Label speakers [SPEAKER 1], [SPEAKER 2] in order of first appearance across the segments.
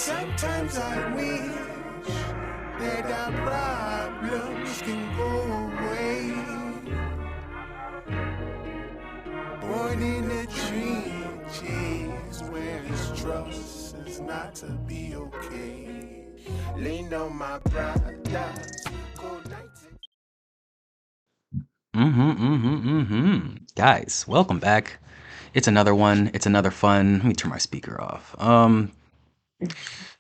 [SPEAKER 1] Sometimes I wish that our problems can go away. Born in the trenches where it's trust is not to be okay. Lean on my brothers. Good night.
[SPEAKER 2] Guys, welcome back. It's another one. It's another fun. Let me turn my speaker off.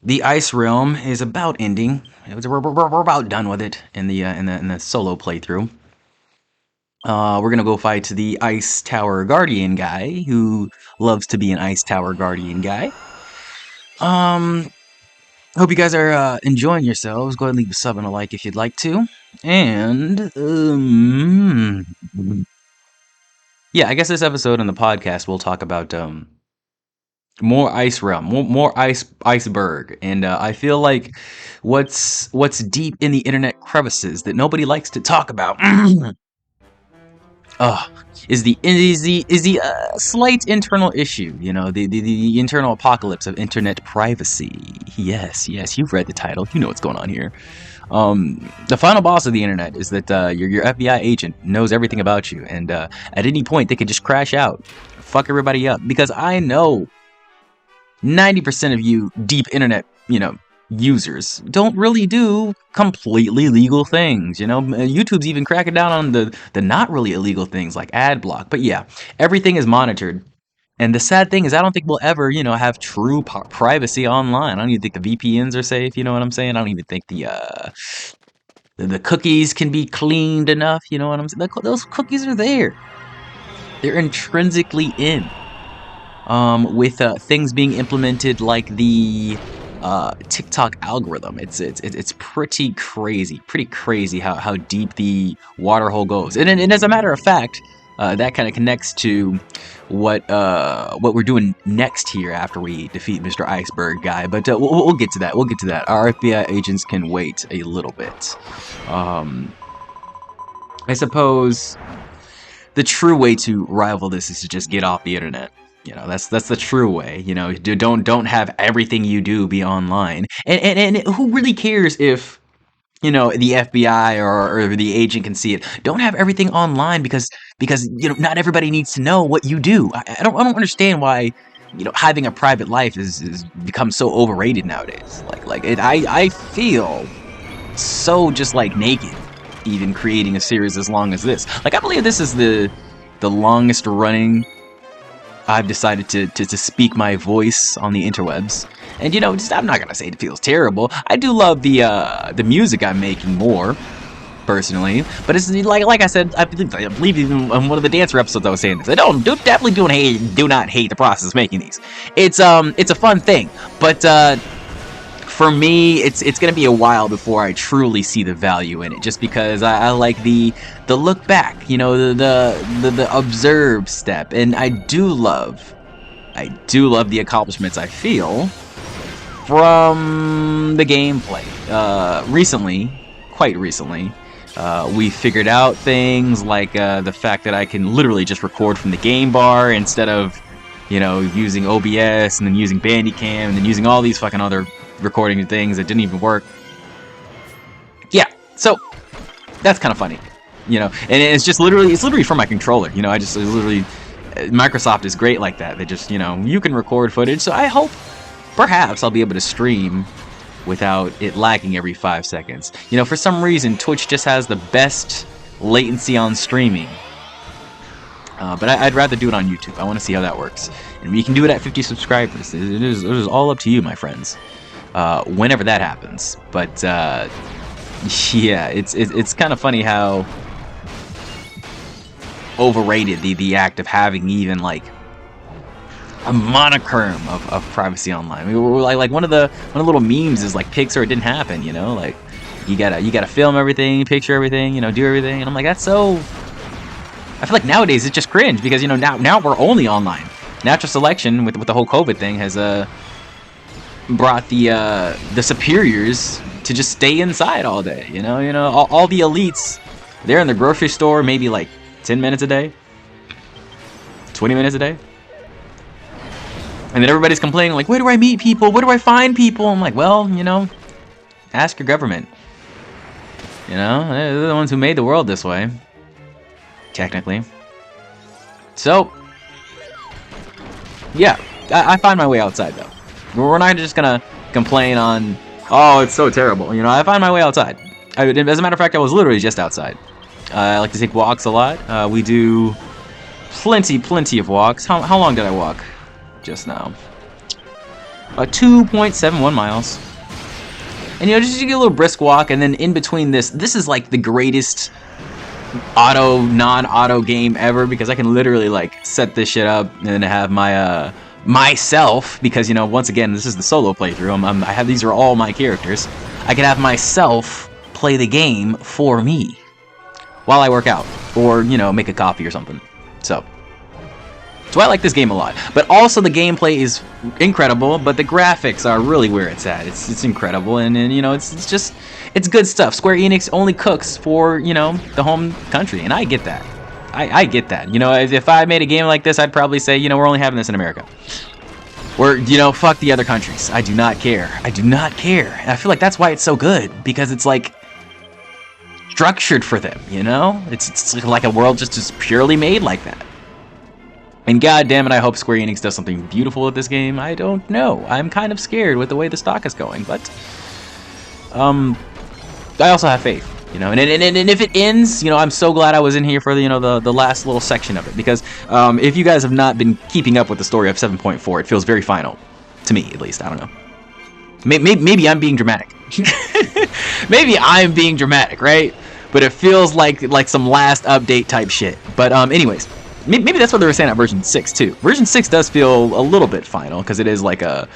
[SPEAKER 2] The Ice Realm is about ending. We're about done with it in the solo playthrough. We're gonna go fight the Ice Tower Guardian guy who loves to be an Ice Tower Guardian guy. Hope you guys are enjoying yourselves. Go ahead and leave a sub and a like if you'd like to. And yeah, I guess this episode on the podcast we'll talk about more Ice Realm, more iceberg, and I feel like what's deep in the internet crevices that nobody likes to talk about. Is the slight internal issue, you know, the internal apocalypse of internet privacy. Yes, you've read the title, you know what's going on here. The final boss of the internet is that your FBI agent knows everything about you, and at any point they could just crash out, fuck everybody up, because I know 90% of you deep internet, users don't really do completely legal things. YouTube's even cracking down on the not really illegal things like ad block. But yeah, everything is monitored. And the sad thing is, I don't think we'll ever, have true privacy online. I don't even think the VPNs are safe. You know what I'm saying? I don't even think the cookies can be cleaned enough. You know what I'm saying? Those cookies are there. They're intrinsically in. With things being implemented like the TikTok algorithm, it's pretty crazy how deep the water hole goes. And as a matter of fact, that kind of connects to what we're doing next here after we defeat Mr. Iceberg guy. But we'll get to that. We'll get to that. Our FBI agents can wait a little bit. I suppose the true way to rival this is to just get off the internet. That's the true way. Don't have everything you do be online. And who really cares if the FBI or the agent can see it? Don't have everything online because not everybody needs to know what you do. I don't understand why having a private life is become so overrated nowadays. I feel so just like naked even creating a series as long as this. I believe this is the longest running I've decided to speak my voice on the interwebs. And I'm not gonna say it feels terrible. I do love the music I'm making more, personally. But it's like I said, I believe even on one of the dancer episodes I was saying this. I definitely do not hate the process of making these. It's a fun thing. But for me, it's gonna be a while before I truly see the value in it, just because I like the look back, the observe step, and I do love the accomplishments I feel from the gameplay. Quite recently, we figured out things like the fact that I can literally just record from the game bar instead of using OBS and then using Bandicam and then using all these fucking other recording things that didn't even work. Yeah, so that's kind of funny, and it's literally from my controller. Microsoft is great like that. They just you can record footage. So I hope perhaps I'll be able to stream without it lagging every 5 seconds. For some reason Twitch just has the best latency on streaming. But I'd rather do it on YouTube. I want to see how that works, and we can do it at 50 subscribers. It is all up to you, my friends. Whenever that happens. But yeah, it's kind of funny how overrated the act of having even like a monicum of privacy online. I mean, we're like one of the little memes is like pics or it didn't happen. Like you gotta film everything, picture everything, do everything, and I'm like, that's so. I feel like nowadays it's just cringe because now we're only online. Natural selection with the whole COVID thing has brought the superiors to just stay inside all day. All the elites, they're in the grocery store maybe like 10 minutes a day, 20 minutes a day. And then everybody's complaining, like, where do I meet people? Where do I find people? I'm like, well, you know, ask your government. You know, they're the ones who made the world this way. Technically. So, yeah, I find my way outside, though. We're not just gonna complain on, oh, it's so terrible. You know, I find my way outside. As a matter of fact, I was literally just outside. I like to take walks a lot. We do plenty of walks. How long did I walk just now? 2.71 miles. And, you know, just get a little brisk walk, and then in between this is like the greatest non-auto game ever, because I can literally, like, set this shit up and have my, myself, because, you know, once again, this is the solo playthrough. These are all my characters. I can have myself play the game for me while I work out, or, you know, make a coffee or something. So I like this game a lot. But also the gameplay is incredible, but the graphics are really where it's at. It's incredible, and you know, it's good stuff. Square Enix only cooks for, you know, the home country, and I get that. I get that. You know, if I made a game like this, I'd probably say, you know, we're only having this in America. Or, you know, fuck the other countries. I do not care. I do not care. And I feel like that's why it's so good, because it's like structured for them, you know? It's like a world just purely made like that. And god damn it, I hope Square Enix does something beautiful with this game. I don't know. I'm kind of scared with the way the stock is going, but I also have faith, you know. And if it ends, you know, I'm so glad I was in here for the, you know, the last little section of it, because if you guys have not been keeping up with the story of 7.4, it feels very final to me, at least. I don't know. Maybe I'm being dramatic. Maybe I'm being dramatic, right? But it feels like some last update type shit. But anyways. Maybe that's what they were saying at version 6 too. Version 6 does feel a little bit final, because it is like a,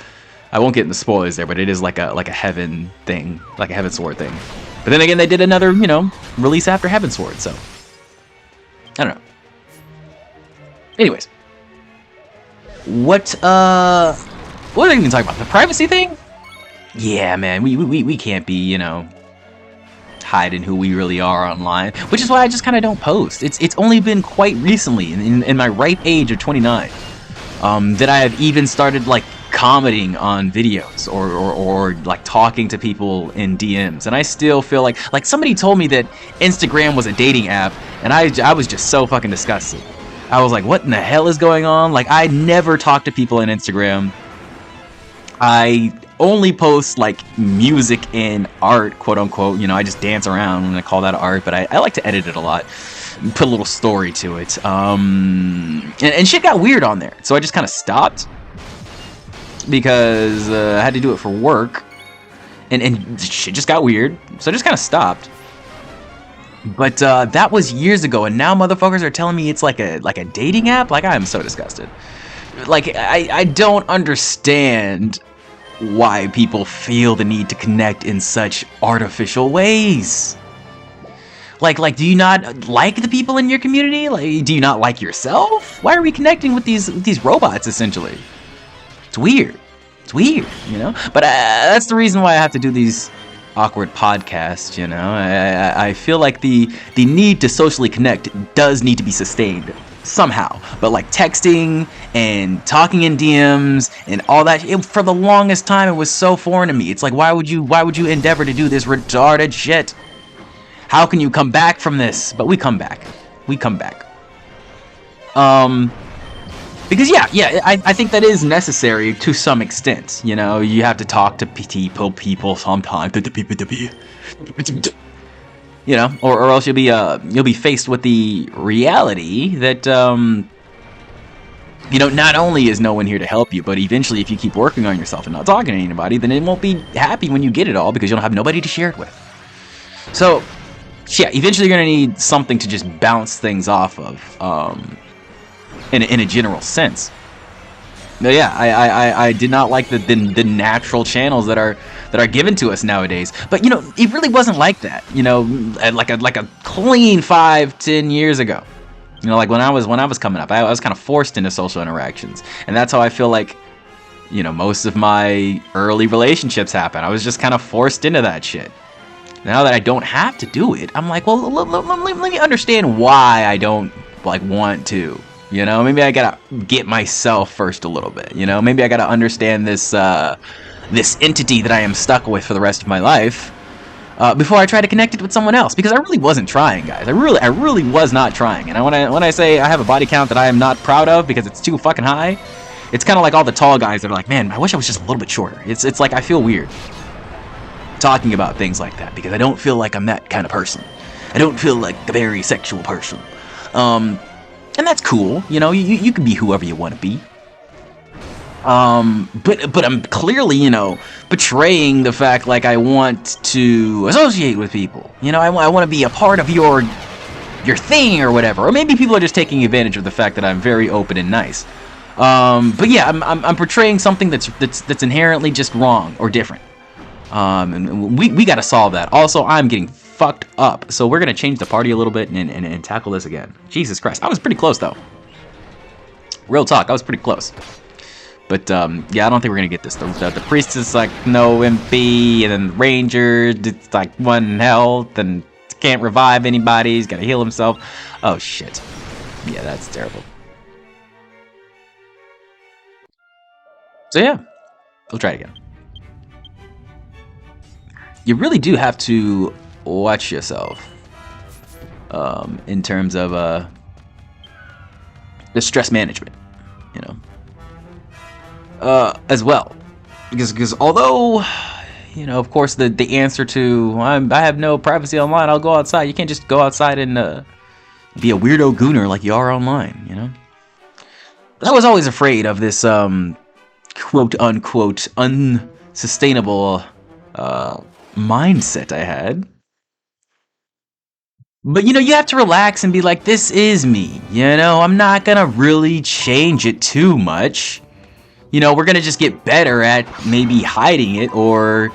[SPEAKER 2] I won't get into spoilers there, but it is like a heaven thing, like a heaven sword thing. But then again, they did another, you know, release after Heaven Sword, so I don't know. Anyways, what are they even talking about? The privacy thing? Yeah, man, we can't be, you know, hiding who we really are online, which is why I just kind of don't post. It's only been quite recently, in my ripe age of 29, that I have even started, like, commenting on videos or like talking to people in DMs, and I still feel like somebody told me that Instagram was a dating app, and I was just so fucking disgusted. I was like, what in the hell is going on? Like, I never talk to people on Instagram. I only post, like, music and art, quote unquote. You know, I just dance around and I call that art, but I like to edit it a lot, put a little story to it. And shit got weird on there, so I just kind of stopped, because I had to do it for work, and shit just got weird, so I just kind of stopped. But that was years ago, and now motherfuckers are telling me it's like a dating app. Like, I am so disgusted. Like, I don't understand why people feel the need to connect in such artificial ways. Like, do you not like the people in your community? Like, do you not like yourself? Why are we connecting with these robots, essentially? It's weird. It's weird, you know? But that's the reason why I have to do these awkward podcasts, you know? I feel like the need to socially connect does need to be sustained somehow. But, like, texting and talking in DMs and all that, for the longest time, it was so foreign to me. It's like, why would you endeavor to do this retarded shit? How can you come back from this? But we come back. We come back. Because yeah, I think that is necessary to some extent. You know, you have to talk to people sometimes. You know, or else you'll be faced with the reality that you know, not only is no one here to help you, but eventually, if you keep working on yourself and not talking to anybody, then it won't be happy when you get it all, because you don't have nobody to share it with. So yeah, eventually you're gonna need something to just bounce things off of, in a general sense. But yeah, I did not like the natural channels that are given to us nowadays. But you know, it really wasn't like that. You know, like a clean 5-10 years ago. You know, like when I was coming up, I was kind of forced into social interactions, and that's how I feel like, you know, most of my early relationships happen. I was just kind of forced into that shit. Now that I don't have to do it, I'm like, well, let me understand why I don't, like, want to. You know, maybe I gotta get myself first a little bit. You know, maybe I gotta understand this this entity that I am stuck with for the rest of my life before I try to connect it with someone else. Because I really wasn't trying, guys. I really was not trying. And when I say I have a body count that I am not proud of because it's too fucking high, it's kind of like all the tall guys that are like, man, I wish I was just a little bit shorter. It's like I feel weird talking about things like that because I don't feel like I'm that kind of person. I don't feel like a very sexual person. And that's cool, you know, you can be whoever you want to be. But I'm clearly, you know, betraying the fact like I want to associate with people. You know, I want to be a part of your thing or whatever. Or maybe people are just taking advantage of the fact that I'm very open and nice. But yeah, I'm portraying something that's inherently just wrong or different. And we got to solve that. Also, I'm getting fucked up, so we're gonna change the party a little bit and tackle this again. Jesus Christ, I was pretty close though. Real talk, I was pretty close. But yeah, I don't think we're gonna get this. The priest is like no MP, and then the ranger it's like 1 health and can't revive anybody. He's gotta heal himself. Oh shit. Yeah, that's terrible. So yeah, we'll try it again. You really do have to watch yourself in terms of the stress management, you know, as well, because although, you know, of course the answer to I have no privacy online, I'll go outside. You can't just go outside and be a weirdo gooner like you are online, you know. But I was always afraid of this quote unquote unsustainable mindset I had. But you know, you have to relax and be like, this is me, you know, I'm not gonna really change it too much. You know, we're gonna just get better at maybe hiding it or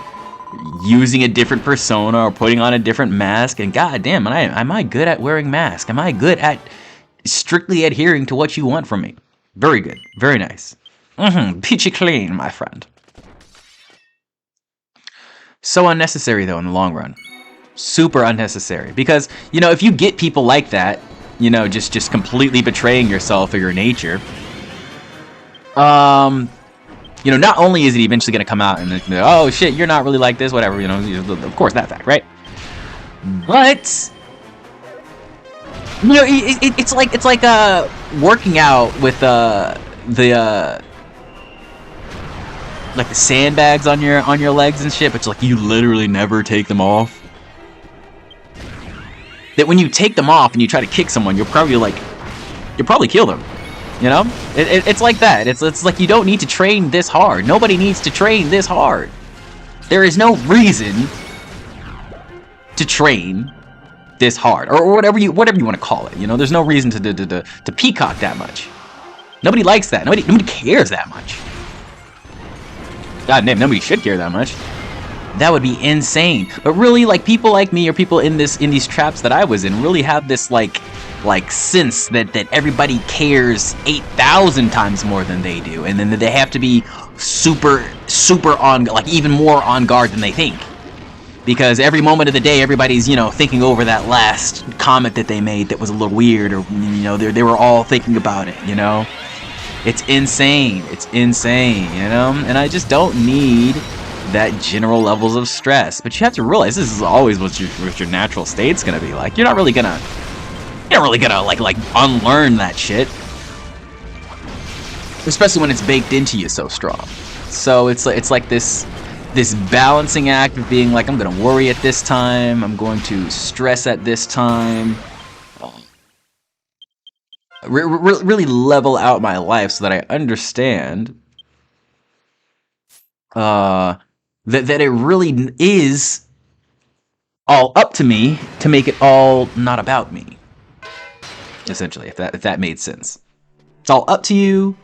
[SPEAKER 2] using a different persona or putting on a different mask. And goddamn, am I good at wearing masks? Am I good at strictly adhering to what you want from me? Very good, very nice. Peachy clean, my friend. So unnecessary though in the long run. Super unnecessary, because you know, if you get people like that, you know, just completely betraying yourself or your nature, you know, not only is it eventually going to come out and oh shit, you're not really like this, whatever, you know, of course that fact, right? But you know, it's like working out with like the sandbags on your legs and shit, but it's like you literally never take them off. That when you take them off and you try to kick someone, you'll probably kill them. You know, it's like that. It's like you don't need to train this hard. Nobody needs to train this hard. There is no reason to train this hard, or whatever you want to call it. You know, there's no reason to peacock that much. Nobody likes that. Nobody cares that much. God damn, nobody should care that much. That would be insane. But really, like, people like me or people in these traps that I was in really have this like sense that everybody cares 8,000 times more than they do, and then they have to be super on, like, even more on guard than they think, because every moment of the day everybody's, you know, thinking over that last comment that they made that was a little weird, or, you know, they were all thinking about it, you know. It's insane, you know, and I just don't need that general levels of stress. But you have to realize this is always what your natural state's gonna be like. You're not really gonna like unlearn that shit, especially when it's baked into you so strong. So it's like this balancing act of being like, I'm gonna worry at this time, I'm going to stress at this time, really level out my life so that I understand that it really is all up to me to make it all not about me. Essentially, if that made sense. It's all up to you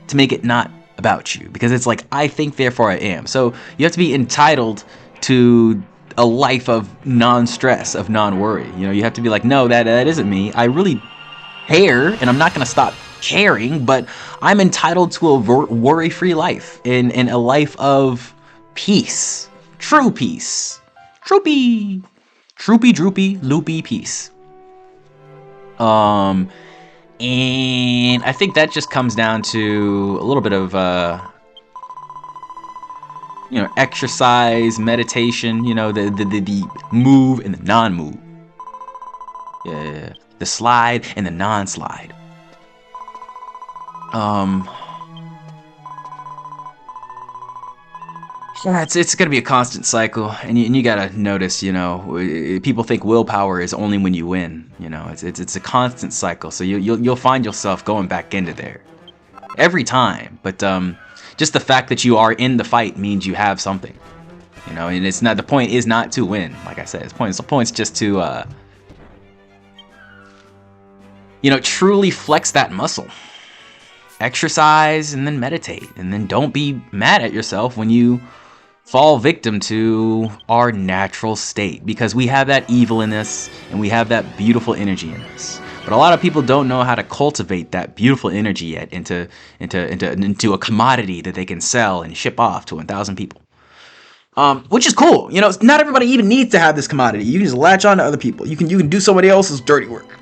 [SPEAKER 2] to make it not about you, because it's like, I think, therefore I am. So you have to be entitled to a life of non-stress, of non-worry. You know, you have to be like, no, that isn't me. I really care, and I'm not going to stop caring, but I'm entitled to a worry-free life, and a life of peace. True peace. Troopy, droopy, loopy peace. And I think that just comes down to a little bit of, exercise, meditation, the move and the non-move. Yeah, the slide and the non-slide. Yeah, it's gonna be a constant cycle, and you gotta notice, people think willpower is only when you win. It's a constant cycle, so you'll find yourself going back into there every time. But just the fact that you are in the fight means you have something, and it's not, the point is not to win. Like I said, the point's just to truly flex that muscle. Exercise and then meditate, and then don't be mad at yourself when you fall victim to our natural state, because we have that evil in us and we have that beautiful energy in us. But a lot of people don't know how to cultivate that beautiful energy yet into a commodity that they can sell and ship off to 1,000 people. Which is cool. Not everybody even needs to have this commodity. You can just latch on to other people. You can do somebody else's dirty work.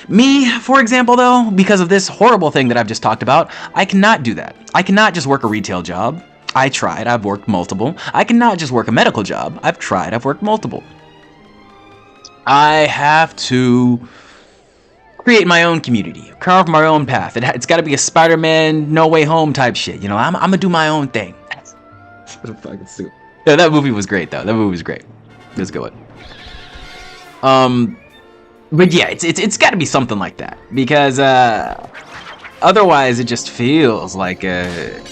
[SPEAKER 2] Me, for example, though, because of this horrible thing that I've just talked about, I cannot do that. I cannot just work a retail job. I tried. I've worked multiple. I cannot just work a medical job. I've tried. I've worked multiple. I have to create my own community, carve my own path. It's got to be a Spider-Man No Way Home type shit. I'm gonna do my own thing. Fucking stupid. Yeah, that movie was great though. That movie was great. It was a good one. But yeah, it's got to be something like that, because otherwise it just feels like I'm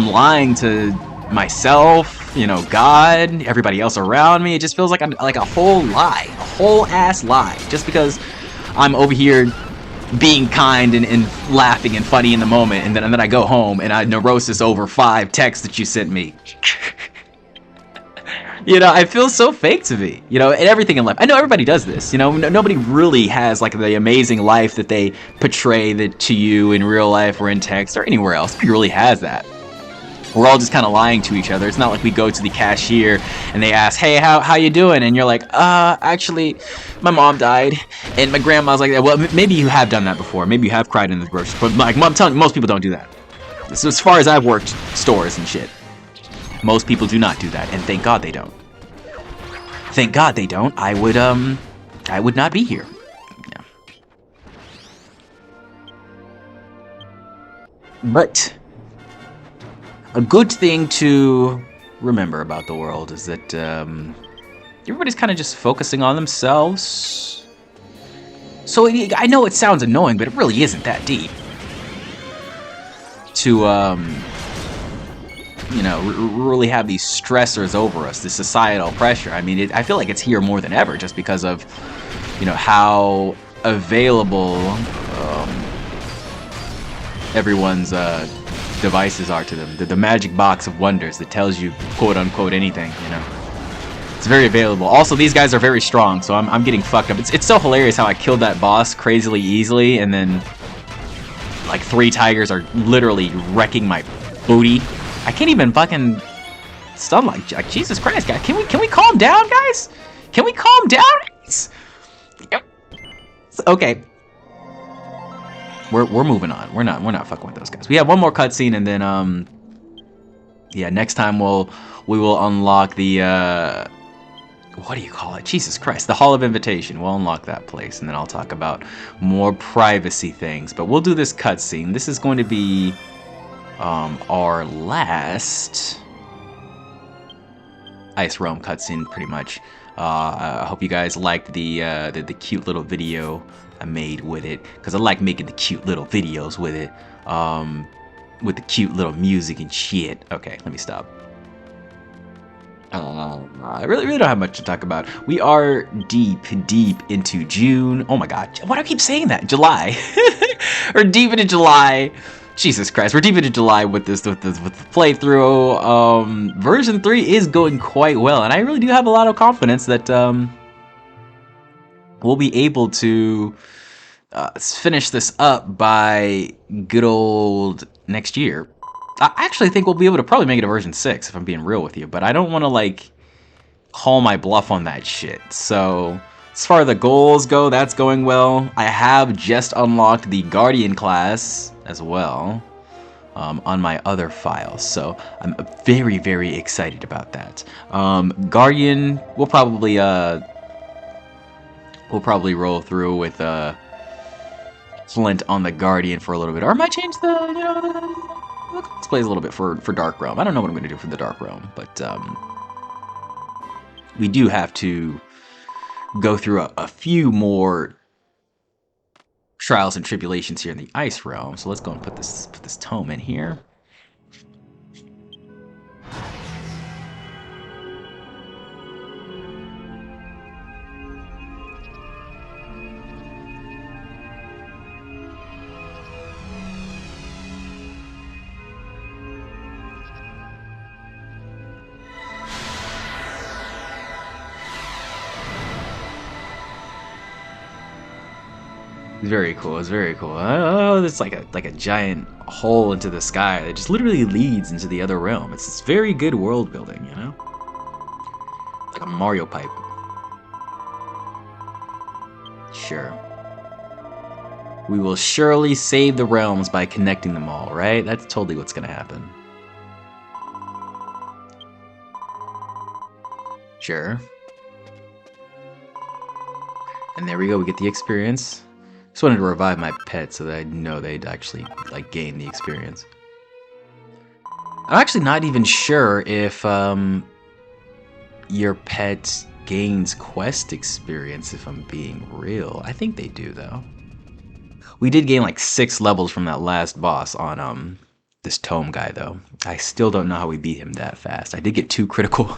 [SPEAKER 2] lying to myself, God, everybody else around me. It just feels like I'm like a whole lie, a whole ass lie, just because I'm over here being kind and laughing and funny in the moment, and then I go home and I neurosis over 5 texts that you sent me. I feel so fake to me, and everything in life. I know everybody does this, nobody really has like the amazing life that they portray that to you in real life or in text or anywhere else. Nobody really has that. We're all just kind of lying to each other. It's not like we go to the cashier and they ask, hey, how you doing? And you're like, actually, my mom died. And my grandma's like, well, maybe you have done that before. Maybe you have cried in the grocery store. But like, I'm telling you, most people don't do that. So as far as I've worked stores and shit, most people do not do that, and thank God they don't. Thank God they don't. I would not be here. Yeah. But a good thing to remember about the world is that everybody's kind of just focusing on themselves. So I know it sounds annoying, but it really isn't that deep to really have these stressors over us, this societal pressure. I mean, I feel like it's here more than ever, just because of, how available everyone's devices are to them. The magic box of wonders that tells you quote unquote anything. It's very available. Also, these guys are very strong, so I'm getting fucked up. It's so hilarious how I killed that boss crazily easily, and then like 3 tigers are literally wrecking my booty. I can't even fucking stun like Jesus Christ, guys. Can we calm down, guys? Can we calm down? Okay. We're moving on. We're not fucking with those guys. We have one more cutscene, and then next time we will unlock the what do you call it? Jesus Christ, the Hall of Invitation. We'll unlock that place, and then I'll talk about more privacy things. But we'll do this cutscene. This is going to be our last Ice Realm cutscene, pretty much. I hope you guys liked the cute little video I made with it, because I like making the cute little videos with it, with the cute little music and shit. Okay, let me stop. I really don't have much to talk about. We are deep into June. Oh my god, why do I keep saying that? July. We're deep into July. Jesus Christ, we're deep into July with the playthrough. Version 3 is going quite well, and I really do have a lot of confidence that we'll be able to finish this up by good old next year. I actually think we'll be able to probably make it a version 6, if I'm being real with you, but I don't want to like call my bluff on that shit. So As far as the goals go, that's going well. I have just unlocked the Guardian class as well on my other files, so I'm very, very excited about that. Guardian, we'll probably roll through with Flint on the Guardian for a little bit, or I might change let's play a little bit for Dark Realm. I don't know what I'm going to do for the Dark Realm, but we do have to go through a few more trials and tribulations here in the Ice Realm. So let's go and put this tome in here. It's very cool. It's very cool. Oh, it's like a giant hole into the sky that just literally leads into the other realm. It's very good world building, you know? It's like a Mario pipe. Sure. We will surely save the realms by connecting them all, right? That's totally what's gonna happen. Sure. And there we go, we get the experience. Just wanted to revive my pet so that I know they'd actually like gain the experience. I'm actually not even sure if your pet gains quest experience, if I'm being real. I think they do though. We did gain like 6 levels from that last boss on this tome guy though. I still don't know how we beat him that fast. I did get 2 critical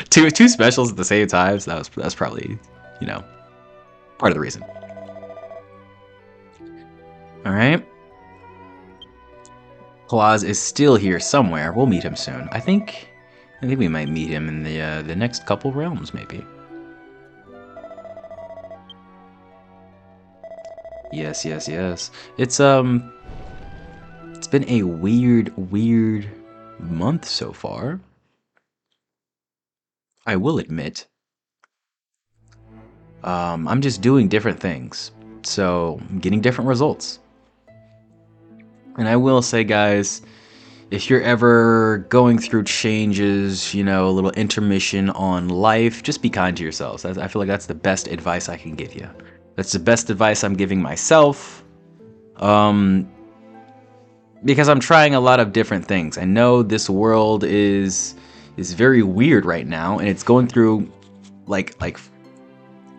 [SPEAKER 2] two specials at the same time, so that's probably, you know, part of the reason. Alright. Claus is still here somewhere. We'll meet him soon. I think we might meet him in the next couple realms, maybe. Yes. It's been a weird month so far. I will admit. I'm just doing different things, so I'm getting different results. And I will say, guys, if you're ever going through changes, you know, a little intermission on life, just be kind to yourselves. I feel like that's the best advice I can give you. That's the best advice I'm giving myself. Because I'm trying a lot of different things. I know this world is very weird right now, and it's going through like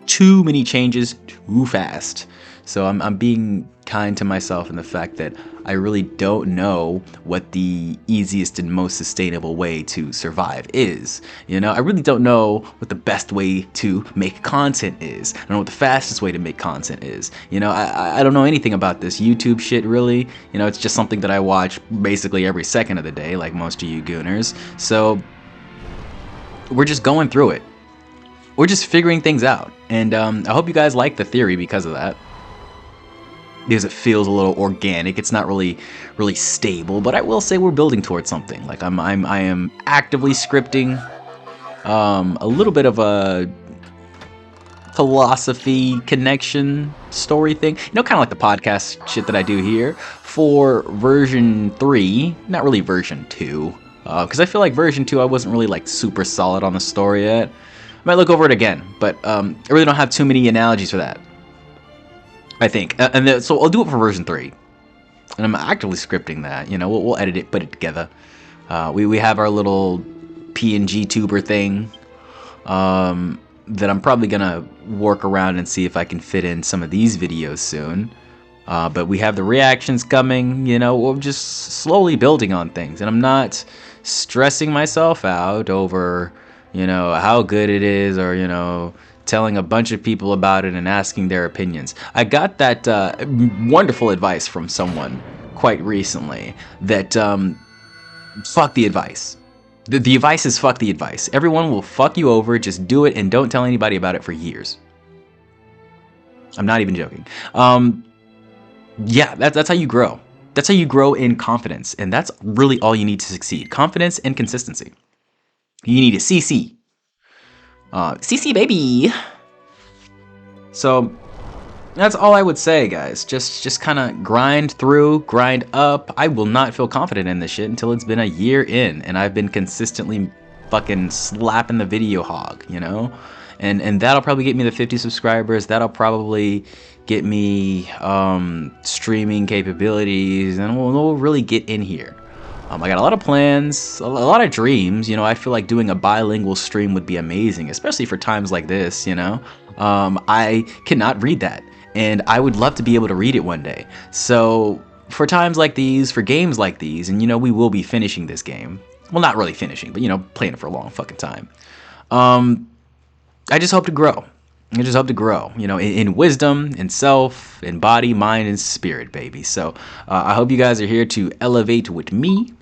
[SPEAKER 2] too many changes too fast. So I'm being kind to myself in the fact that I really don't know what the easiest and most sustainable way to survive is. You know, I really don't know what the best way to make content is. I don't know what the fastest way to make content is. You know, I don't know anything about this YouTube shit, really. You know, it's just something that I watch basically every second of the day, like most of you gooners. So we're just going through it. We're just figuring things out. And I hope you guys like the theory because of that. Because it feels a little organic. It's not really stable, but I will say we're building towards something. Like I am actively scripting a little bit of a philosophy connection story thing. You know, kind of like the podcast shit that I do here for version 3, not really version 2. Because I feel like version 2 I wasn't really like super solid on the story yet. I might look over it again, but I really don't have too many analogies for that. I think, so I'll do it for version 3, and I'm actively scripting that. You know, we'll edit it, put it together. We have our little PNG tuber thing that I'm probably gonna work around and see if I can fit in some of these videos soon. But we have the reactions coming. You know, we're just slowly building on things, and I'm not stressing myself out over, you know, how good it is, or, you know, telling a bunch of people about it and asking their opinions. I got that wonderful advice from someone quite recently that fuck the advice. The advice is fuck the advice. Everyone will fuck you over. Just do it and don't tell anybody about it for years. I'm not even joking. Yeah, that's how you grow. That's how you grow in confidence, and that's really all you need to succeed. Confidence and consistency. You need a CC. CC baby. So that's all I would say, guys. Just kind of grind through, grind up. I will not feel confident in this shit until it's been a year in and I've been consistently fucking slapping the video hog, you know? And that'll probably get me the 50 subscribers. That'll probably get me streaming capabilities, and we'll really get in here. I got a lot of plans, a lot of dreams. You know, I feel like doing a bilingual stream would be amazing, especially for times like this, you know? I cannot read that, and I would love to be able to read it one day. So for times like these, for games like these, and you know, we will be finishing this game. Well, not really finishing, but you know, playing it for a long fucking time. I just hope to grow. I just hope to grow, you know, in wisdom, in self, in body, mind, and spirit, baby. So I hope you guys are here to elevate with me.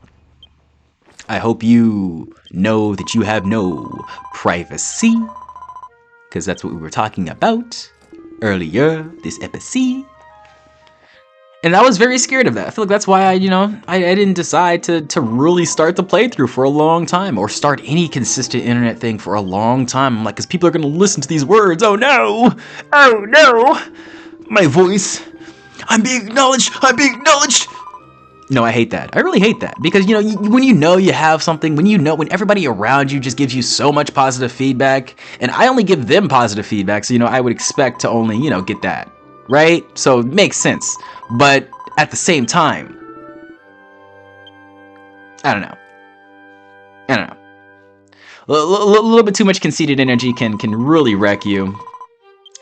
[SPEAKER 2] I hope you know that you have no privacy, because that's what we were talking about earlier this episode. And I was very scared of that. I feel like that's why I didn't decide to really start the playthrough for a long time, or start any consistent internet thing for a long time. I'm like, because people are going to listen to these words. Oh no! Oh no! My voice. I'm being acknowledged. I'm being acknowledged. No, I hate that. I really hate that. Because, you know, when you know you have something, when everybody around you just gives you so much positive feedback, and I only give them positive feedback, so, you know, I would expect to only, you know, get that. Right? So it makes sense. But at the same time, I don't know. A little bit too much conceited energy can really wreck you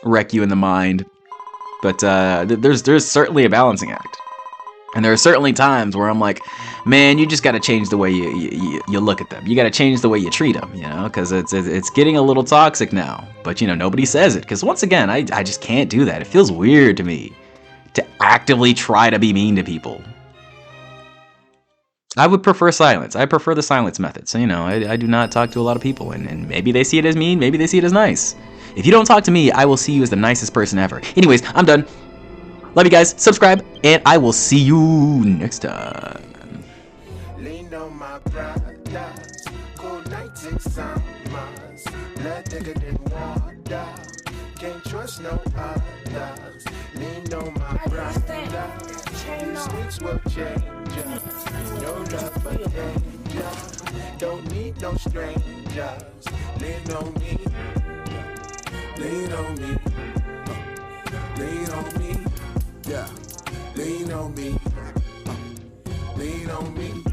[SPEAKER 2] in the mind. But there's certainly a balancing act. And there are certainly times where I'm like, man, you just got to change the way you look at them. You got to change the way you treat them, you know, because it's getting a little toxic now. But, you know, nobody says it, because once again, I just can't do that. It feels weird to me to actively try to be mean to people. I would prefer silence. I prefer the silence method. So, you know, I do not talk to a lot of people, and maybe they see it as mean, maybe they see it as nice. If you don't talk to me, I will see you as the nicest person ever. Anyways, I'm done. Love you guys. Subscribe, and I will see you next time.
[SPEAKER 1] Lean on my brothers, cool nights in summers, blood thicker than water, can't trust no others. Lean on my brothers, sneaks will change us, no love for danger, don't need no strangers. Lean on me, lean on me, lean on me. Yeah, lean on me, lean on me.